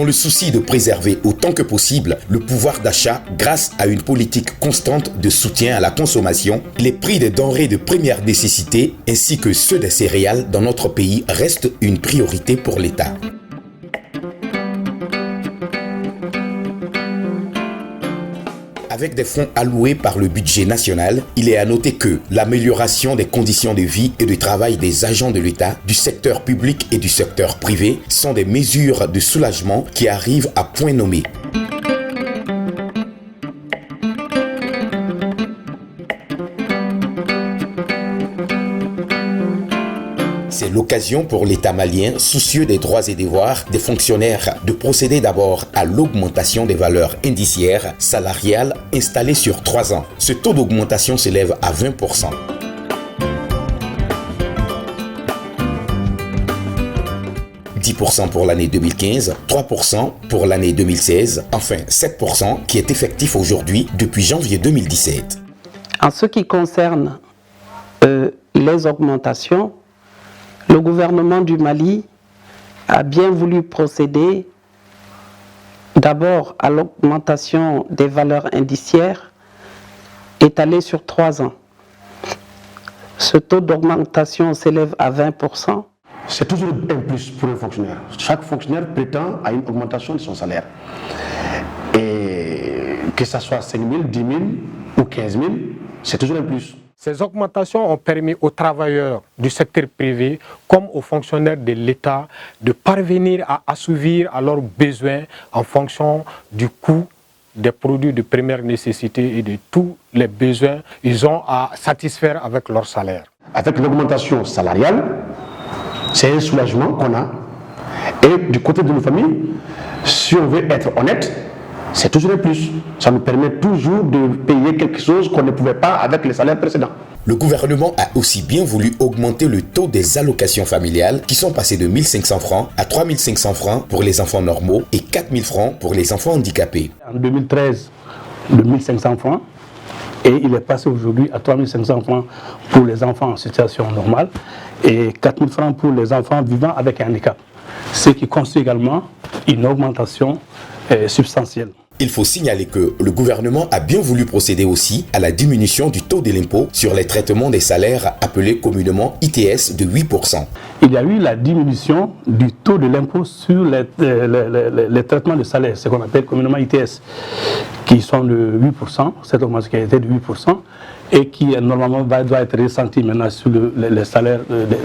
le souci de préserver autant que possible le pouvoir d'achat grâce à une politique constante de soutien à la consommation, les prix des denrées de première nécessité ainsi que ceux des céréales dans notre pays restent une priorité pour l'État. Avec des fonds alloués par le budget national, il est à noter que l'amélioration des conditions de vie et de travail des agents de l'État, du secteur public et du secteur privé sont des mesures de soulagement qui arrivent à point nommé. C'est l'occasion pour l'État malien, soucieux des droits et devoirs des fonctionnaires, de procéder d'abord à l'augmentation des valeurs indiciaires salariales installées sur 3 ans. Ce taux d'augmentation s'élève à 20%. « 10% pour l'année 2015, 3% pour l'année 2016, enfin 7% qui est effectif aujourd'hui depuis janvier 2017. » En ce qui concerne les augmentations, le gouvernement du Mali a bien voulu procéder d'abord à l'augmentation des valeurs indiciaires étalée sur 3 ans. Ce taux d'augmentation s'élève à 20%. C'est toujours un plus pour un fonctionnaire. Chaque fonctionnaire prétend à une augmentation de son salaire. Et que ce soit 5 000, 10 000 ou 15 000, c'est toujours un plus. Ces augmentations ont permis aux travailleurs du secteur privé comme aux fonctionnaires de l'État de parvenir à assouvir à leurs besoins en fonction du coût des produits de première nécessité et de tous les besoins qu'ils ont à satisfaire avec leur salaire. Avec l'augmentation salariale, c'est un soulagement qu'on a. Et du côté de nos familles, si on veut être honnête, c'est toujours un plus. Ça nous permet toujours de payer quelque chose qu'on ne pouvait pas avec les salaires précédents. Le gouvernement a aussi bien voulu augmenter le taux des allocations familiales qui sont passées de 1 500 francs à 3 500 francs pour les enfants normaux et 4 000 francs pour les enfants handicapés. En 2013, de 1 500 francs et il est passé aujourd'hui à 3 500 francs pour les enfants en situation normale et 4 000 francs pour les enfants vivant avec un handicap. Ce qui constitue également une augmentation substantielle. Il faut signaler que le gouvernement a bien voulu procéder aussi à la diminution du taux de l'impôt sur les traitements des salaires appelé communément ITS de 8%. Il y a eu la diminution du taux de l'impôt sur les traitements de salaire, ce qu'on appelle communément ITS, qui sont de 8%, cette augmentation qui a été de 8%, et qui normalement doit être ressentie maintenant sur les salaires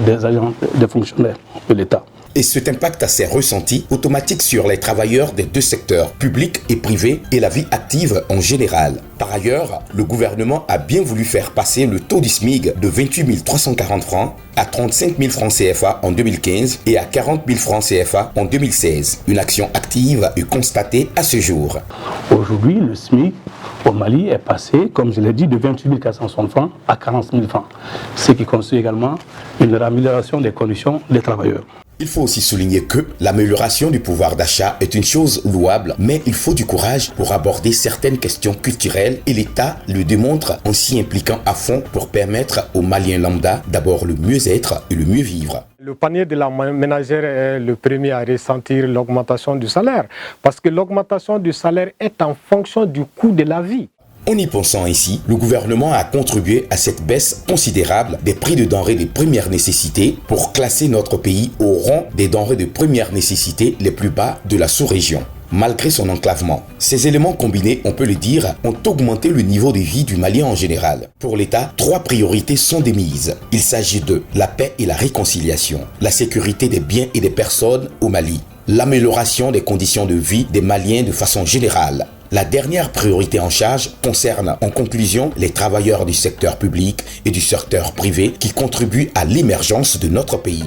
des agents, des fonctionnaires de l'État. Et cet impact s'est ressenti automatique sur les travailleurs des deux secteurs, public et privé, et la vie active en général. Par ailleurs, le gouvernement a bien voulu faire passer le taux du SMIC de 28 340 francs à 35 000 francs CFA en 2015 et à 40 000 francs CFA en 2016. Une action active est constatée à ce jour. Aujourd'hui, le SMIC au Mali est passé, comme je l'ai dit, de 28 460 francs à 40 000 francs, ce qui constitue également une amélioration des conditions des travailleurs. Il faut aussi souligner que l'amélioration du pouvoir d'achat est une chose louable, mais il faut du courage pour aborder certaines questions culturelles et l'État le démontre en s'y impliquant à fond pour permettre aux Maliens lambda d'abord le mieux-être et le mieux vivre. Le panier de la ménagère est le premier à ressentir l'augmentation du salaire, parce que l'augmentation du salaire est en fonction du coût de la vie. En y pensant ainsi, le gouvernement a contribué à cette baisse considérable des prix de denrées de première nécessité pour classer notre pays au rang des denrées de première nécessité les plus bas de la sous-région. Malgré son enclavement, ces éléments combinés, on peut le dire, ont augmenté le niveau de vie du Malien en général. Pour l'État, 3 priorités sont démises. Il s'agit de la paix et la réconciliation, la sécurité des biens et des personnes au Mali, l'amélioration des conditions de vie des Maliens de façon générale. La dernière priorité en charge concerne en conclusion les travailleurs du secteur public et du secteur privé qui contribuent à l'émergence de notre pays.